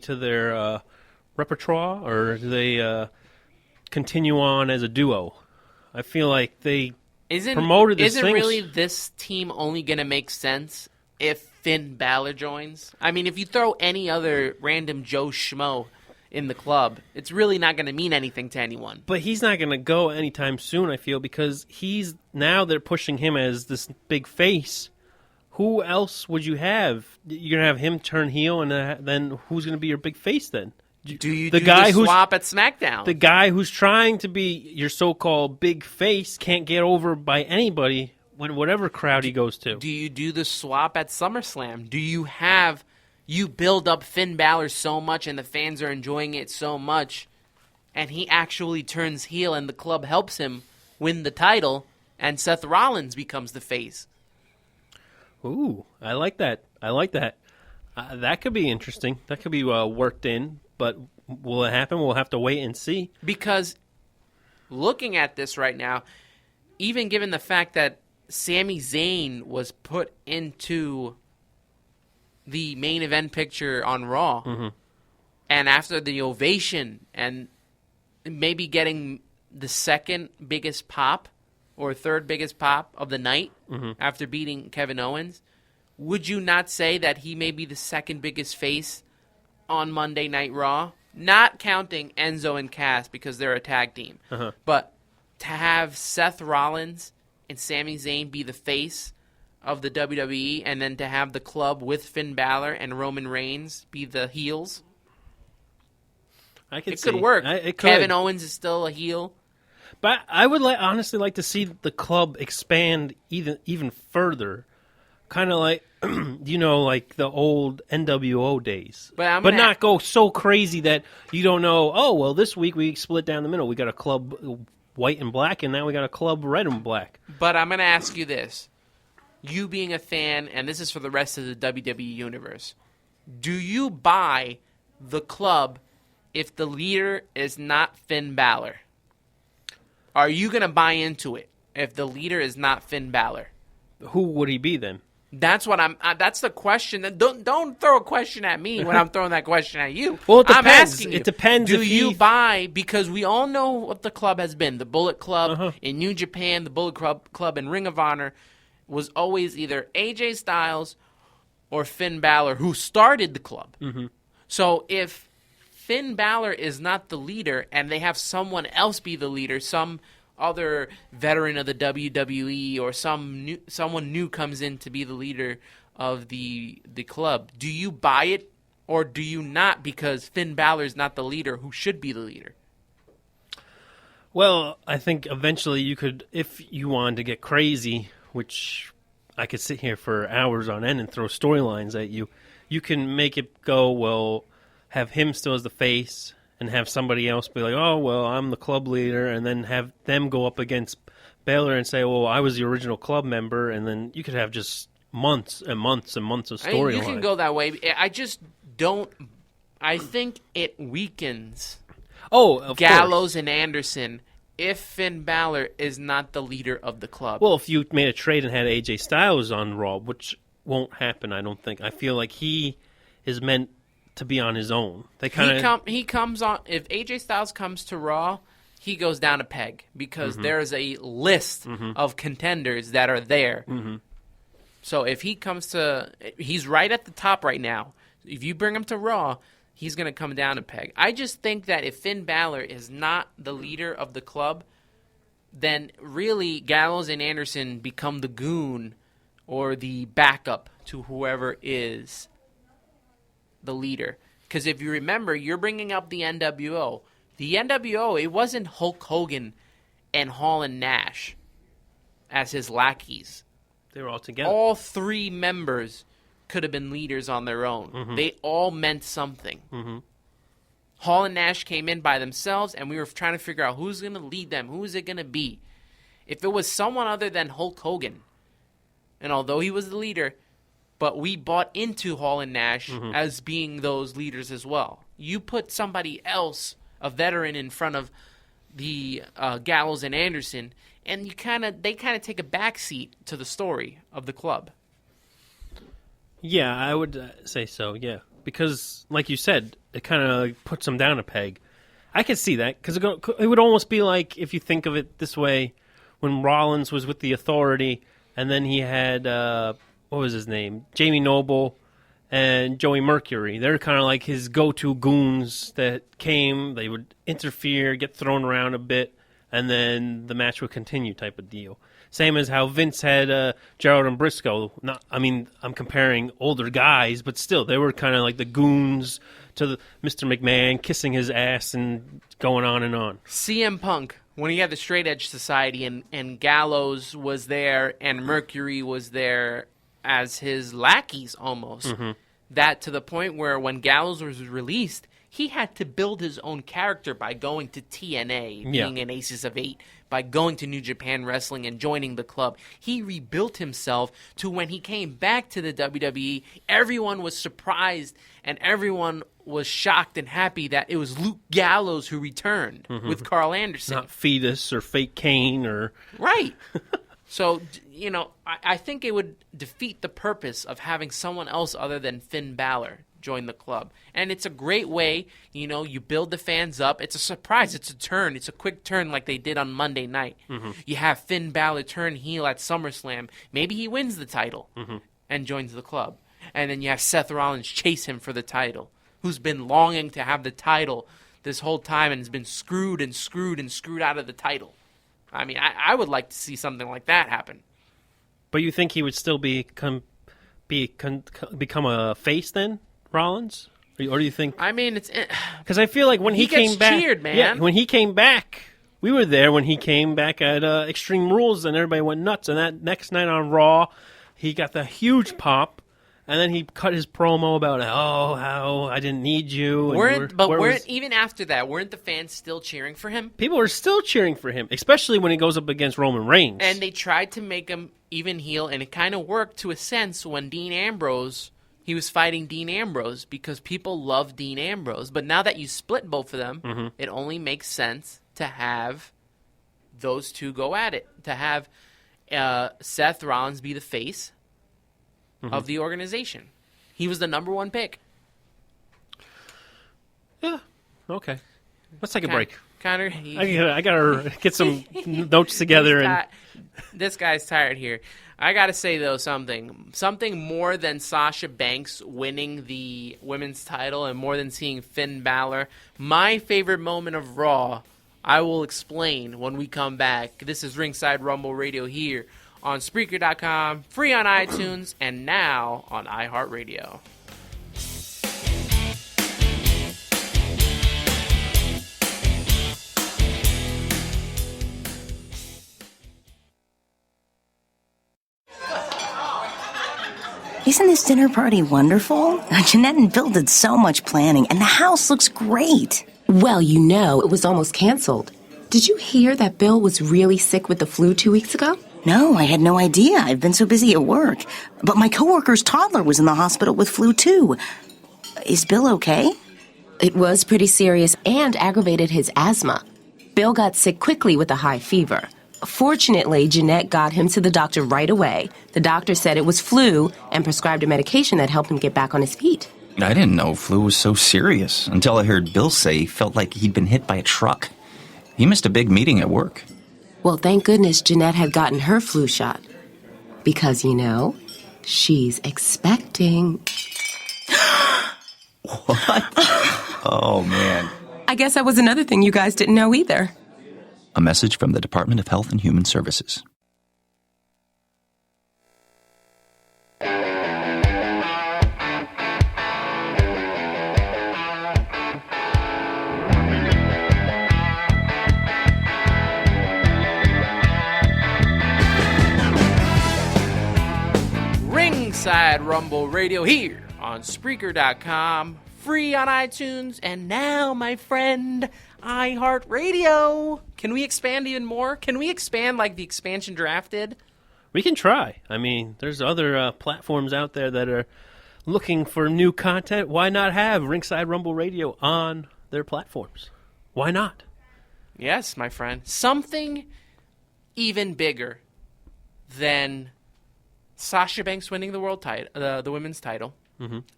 to their repertoire, or do they continue on as a duo? I feel like they promoted this thing. Isn't really this team only going to make sense if Finn Balor joins? I mean, if you throw any other random Joe Schmo in the club, it's really not going to mean anything to anyone. But he's not going to go anytime soon, I feel, because now they're pushing him as this big face. Who else would you have? You're going to have him turn heel, and then who's going to be your big face then? Do you do the swap at SmackDown? The guy who's trying to be your so-called big face can't get over by anybody when whatever crowd he goes to. Do you do the swap at SummerSlam? Do you build up Finn Balor so much and the fans are enjoying it so much, and he actually turns heel and the club helps him win the title, and Seth Rollins becomes the face? Ooh, I like that. That could be interesting. That could be worked in. But will it happen? We'll have to wait and see. Because looking at this right now, even given the fact that Sami Zayn was put into the main event picture on Raw, and after the ovation and maybe getting the second biggest pop or third biggest pop of the night after beating Kevin Owens, would you not say that he may be the second biggest face on Monday Night Raw? Not counting Enzo and Cass because they're a tag team. But to have Seth Rollins and Sami Zayn be the face of the WWE, and then to have the club with Finn Balor and Roman Reigns be the heels, it could work. It could. Kevin Owens is still a heel. But I would honestly like to see the club expand even further. Kind of like, like the old NWO days. But not go so crazy that you don't know, oh, well, this week we split down the middle. We got a club white and black, and now we got a club red and black. But I'm going to ask you this. You being a fan, and this is for the rest of the WWE universe, do you buy the club if the leader is not Finn Balor? Are you going to buy into it if the leader is not Finn Balor? Who would he be then? That's what that's the question. Don't throw a question at me when I'm throwing that question at you. Well, it depends. I'm asking you. It depends. Do you buy, because we all know what the club has been. The Bullet Club in New Japan, the Bullet Club in Ring of Honor was always either AJ Styles or Finn Balor, who started the club. So if Finn Balor is not the leader and they have someone else be the leader, some other veteran of the WWE or someone new comes in to be the leader of the club, do you buy it or do you not, because Finn Balor is not the leader who should be the leader? Well, I think eventually you could, if you wanted to get crazy, which I could sit here for hours on end and throw storylines at you, you can make it go, well, have him still as the face, and have somebody else be like, oh, well, I'm the club leader, and then have them go up against Balor and say, well, I was the original club member, and then you could have just months and months and months of storyline. You can go that way. I just don't. I think it weakens Gallows and Anderson if Finn Balor is not the leader of the club. Well, if you made a trade and had AJ Styles on Raw, which won't happen, I don't think. I feel like he is meant to be on his own. He comes on. If AJ Styles comes to Raw, he goes down a peg because there's a list of contenders that are there. So if he comes to, he's right at the top right now. If you bring him to Raw, he's going to come down a peg. I just think that if Finn Balor is not the leader of the club, then really Gallows and Anderson become the goon or the backup to whoever is the leader. Because if you remember, you're bringing up the NWO. The NWO, it wasn't Hulk Hogan and Hall and Nash as his lackeys. They were all together. All three members could have been leaders on their own. They all meant something. Hall and Nash came in by themselves, and we were trying to figure out who's going to lead them. Who is it going to be? If it was someone other than Hulk Hogan, and although he was the leader, but we bought into Hall and Nash as being those leaders as well. You put somebody else, a veteran, in front of the Gallows and Anderson, and they kind of take a backseat to the story of the club. Yeah, I would say so. Yeah, because, like you said, it kind of puts him down a peg. I can see that, because it would almost be like, if you think of it this way, when Rollins was with the Authority, and then he had, what was his name? Jamie Noble and Joey Mercury. They're kind of like his go-to goons that came, they would interfere, get thrown around a bit, and then the match would continue type of deal. Same as how Vince had Gerald and Briscoe. I'm comparing older guys, but still, they were kind of like the goons to Mr. McMahon, kissing his ass and going on and on. CM Punk, when he had the Straight Edge Society and Gallows was there and Mercury was there as his lackeys almost. Mm-hmm. That to the point where when Gallows was released, he had to build his own character by going to TNA, being an Aces of 8, by going to New Japan Wrestling and joining the club. He rebuilt himself to when he came back to the WWE, everyone was surprised and everyone was shocked and happy that it was Luke Gallows who returned with Carl Anderson. Not Fetus or Fake Kane or... Right. So, I think it would defeat the purpose of having someone else other than Finn Balor join the club. And it's a great way, you build the fans up. It's a surprise. It's a turn. It's a quick turn like they did on Monday night. Mm-hmm. You have Finn Balor turn heel at SummerSlam. Maybe he wins the title and joins the club. And then you have Seth Rollins chase him for the title, who's been longing to have the title this whole time and has been screwed and screwed and screwed out of the title. I mean, I would like to see something like that happen. But you think he would still become a face then, Rollins? Or do you think... I mean, it's... Because I feel like when he came back... cheered, man. Yeah, when he came back, we were there when he came back at Extreme Rules, and everybody went nuts. And that next night on Raw, he got the huge pop, and then he cut his promo about, how I didn't need you. Even after that, weren't the fans still cheering for him? People were still cheering for him, especially when he goes up against Roman Reigns. And they tried to make him even heel, and it kind of worked to a sense when Dean Ambrose... He was fighting Dean Ambrose because people love Dean Ambrose. But now that you split both of them, it only makes sense to have those two go at it. To have Seth Rollins be the face of the organization. He was the number one pick. Yeah. Okay. Let's take a break. Connor, I gotta get some notes together. This guy's tired here. I gotta say though something more than Sasha Banks winning the women's title and more than seeing Finn Balor. My favorite moment of Raw, I will explain when we come back. This is Ringside Rumble Radio here on Spreaker.com, free on iTunes, and now on iHeartRadio. Isn't this dinner party wonderful? Jeanette and Bill did so much planning, and the house looks great. Well, it was almost canceled. Did you hear that Bill was really sick with the flu 2 weeks ago? No, I had no idea. I've been so busy at work. But my coworker's toddler was in the hospital with flu, too. Is Bill okay? It was pretty serious and aggravated his asthma. Bill got sick quickly with a high fever. Fortunately, Jeanette got him to the doctor right away. The doctor said it was flu and prescribed a medication that helped him get back on his feet. I didn't know flu was so serious until I heard Bill say he felt like he'd been hit by a truck. He missed a big meeting at work. Well, thank goodness Jeanette had gotten her flu shot. Because, she's expecting. What? Oh, man. I guess that was another thing you guys didn't know either. A message from the Department of Health and Human Services. Ringside Rumble Radio here on Spreaker.com, free on iTunes, and now, my friend, iHeartRadio. Can we expand even more? Can we expand like the expansion draft did? We can try. I mean, there's other platforms out there that are looking for new content. Why not have Ringside Rumble Radio on their platforms? Why not? Yes, my friend. Something even bigger than Sasha Banks winning the world title, the women's title,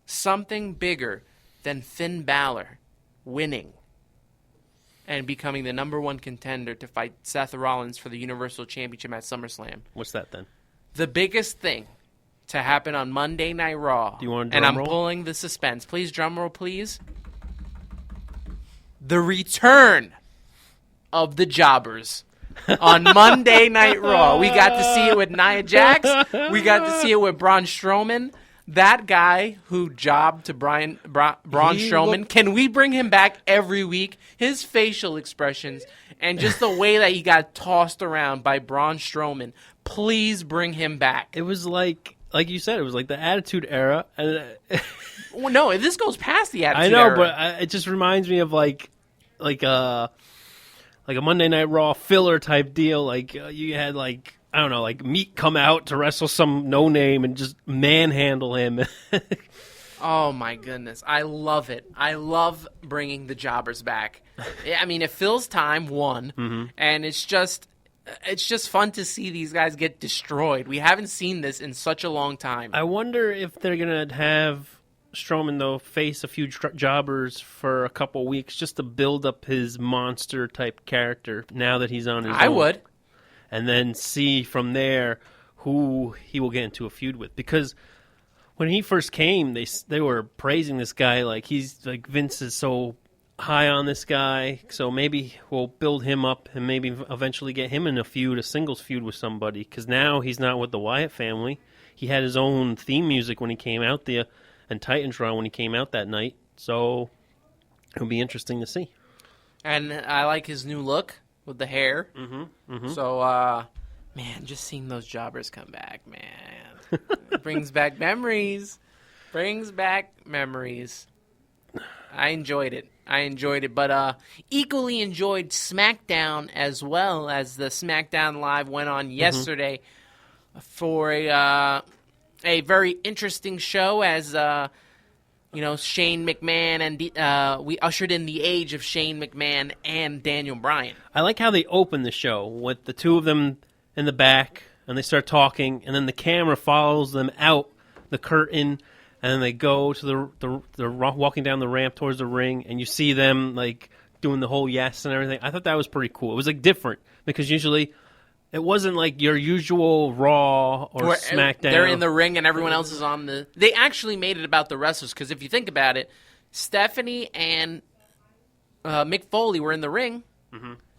something bigger than Finn Balor winning and becoming the number one contender to fight Seth Rollins for the Universal Championship at SummerSlam. What's that then? The biggest thing to happen on Monday Night Raw. Do you want a and drum I'm roll? pulling the suspense. Please, drum roll, please. The return of the Jobbers on Monday Night Raw. We got to see it with Nia Jax. We got to see it with Braun Strowman. That guy who jobbed to Braun Strowman, can we bring him back every week? His facial expressions and just the way that he got tossed around by Braun Strowman. Please bring him back. It was like you said, it was like the Attitude Era. Well, no, this goes past the Attitude Era. I know, Era. but it just reminds me of like a Monday Night Raw filler type deal. Like you had I don't know, like Meat come out to wrestle some no name and just manhandle him. Oh my goodness, I love it. I love bringing the Jobbers back. I mean, it fills time, and it's just fun to see these guys get destroyed. We haven't seen this in such a long time. I wonder if they're gonna have Strowman though face a few Jobbers for a couple weeks just to build up his monster type character. Now that he's on his own. I would. And then see from there who he will get into a feud with. Because when he first came, they were praising this guy like he's like Vince is so high on this guy, so maybe we'll build him up and maybe eventually get him in a singles feud with somebody. Because now he's not with the Wyatt family. He had his own theme music when he came out there, and Titantron when he came out that night. So it'll be interesting to see. And I like his new look with the hair. So, man, just seeing those Jobbers come back, man, it brings back memories. I enjoyed it. But equally enjoyed SmackDown as well, as the SmackDown Live went on yesterday for a very interesting show as Shane McMahon and we ushered in the age of Shane McMahon and Daniel Bryan. I like how they open the show with the two of them in the back, and they start talking, and then the camera follows them out the curtain, and then they go to the walking down the ramp towards the ring, and you see them like doing the whole yes and everything. I thought that was pretty cool. It was like different because usually it wasn't like your usual Raw or SmackDown. They're in the ring and everyone else is on the... They actually made it about the wrestlers because if you think about it, Stephanie and Mick Foley were in the ring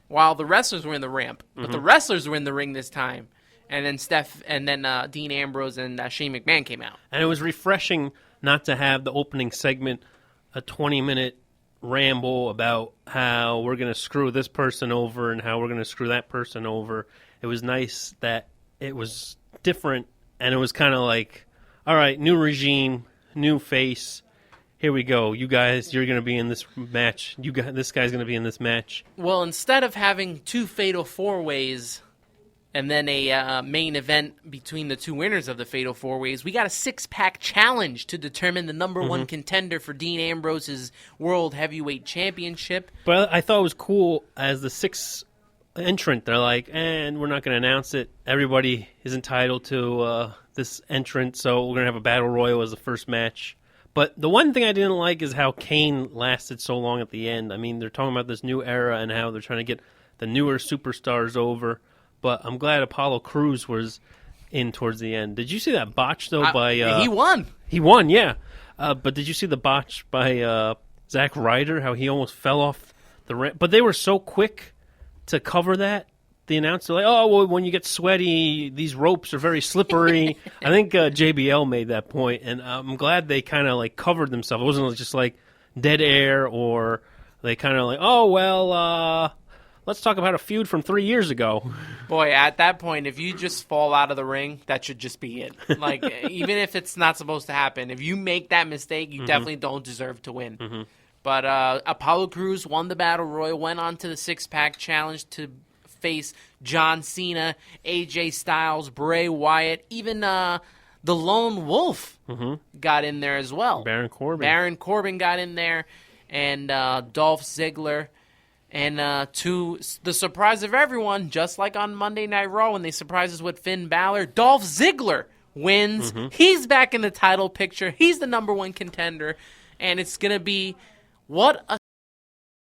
while the wrestlers were in the ramp. But the wrestlers were in the ring this time. And then Dean Ambrose and Shane McMahon came out. And it was refreshing not to have the opening segment, a 20-minute ramble about how we're going to screw this person over and how we're going to screw that person over. It was nice that it was different, and it was kind of like, all right, new regime, new face. Here we go. You guys, you're going to be in this match. This guy's going to be in this match. Well, instead of having two fatal four-ways and then a main event between the two winners of the fatal four-ways, we got a six-pack challenge to determine the number one contender for Dean Ambrose's World Heavyweight Championship. But I thought it was cool as the sixth entrant. They're like, and we're not going to announce it. Everybody is entitled to this entrant, so we're going to have a battle royal as the first match. But the one thing I didn't like is how Kane lasted so long at the end. I mean, they're talking about this new era and how they're trying to get the newer superstars over. But I'm glad Apollo Crews was in towards the end. Did you see that botch, though, by... he won. He won, yeah. But did you see the botch by Zack Ryder, how he almost fell off the ramp? But they were so quick to cover that. The announcer like, oh, well, when you get sweaty, these ropes are very slippery. I think JBL made that point, and I'm glad they kind of like covered themselves. It wasn't just like dead air, or they kind of like, oh, well, let's talk about a feud from 3 years ago. Boy, at that point, if you just fall out of the ring, that should just be it. Like, even if it's not supposed to happen, if you make that mistake, you definitely don't deserve to win. But Apollo Crews won the Battle Royal, went on to the six-pack challenge to face John Cena, AJ Styles, Bray Wyatt, even the Lone Wolf got in there as well. Baron Corbin got in there, and Dolph Ziggler. And to the surprise of everyone, just like on Monday Night Raw when they surprised us with Finn Balor, Dolph Ziggler wins. He's back in the title picture. He's the number one contender. And it's going to be what a